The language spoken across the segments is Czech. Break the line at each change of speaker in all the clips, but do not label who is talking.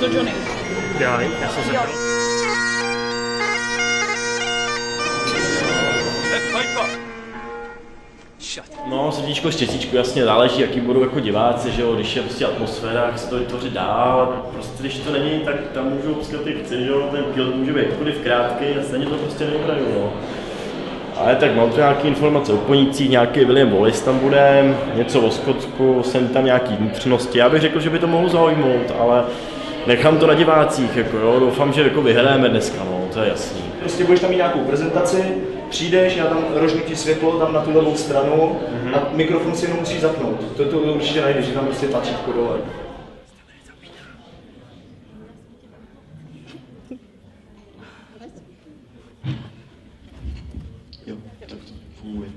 to Johnny.
Já jsem se...
No, srdíčko, štěstíčko, jasně záleží, jaký budou jako diváci, že jo, když je prostě atmosféra, jak se to vytvoří dál, prostě když to není, tak tam můžou pskat ty chci, že jo, ten kill může být jakkoliv krátký a stejně to prostě nevyhraju, no. Ale tak mám tu nějaké informace o Ponících, nějaký William Wallace tam bude, něco o Skotsku, jsem tam nějaký vnitřnosti, já bych řekl, že by to mohlo zaujmout, ale nechám to na divácích, jako jo, doufám, že jako vyhrajeme dneska, no, to je jasný.
Prostě budeš tam mít nějakou prezentaci, přijdeš, já tam rožnu ti světlo tam na tu levou stranu a mikrofon si jenom musíš zapnout. To určitě najdeš, že tam prostě tlačítko dole.
Jo, tak to funguje.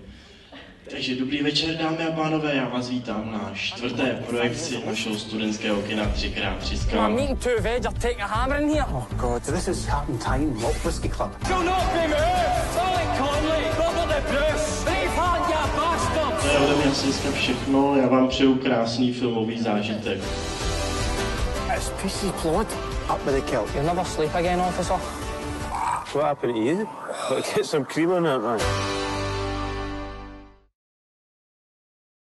Takže dobrý večer, dámy a pánové, já vás vítám na čtvrté projekci našeho studentského kina 3x3 Skala.
I'm meeting two veg, I'll take a hammer in here. Oh God, this is Captain Time, Malt Whiskey Club. Do not be moved! Alan Conley, Robert the Bruce, Braveheart, you bastard!
To je ode mě asi dneska všechno, já vám přeju krásný filmový zážitek.
It's PC Blood. Up with the kilt. You'll never sleep again, officer.
What happened to you? But get some cream on it, man.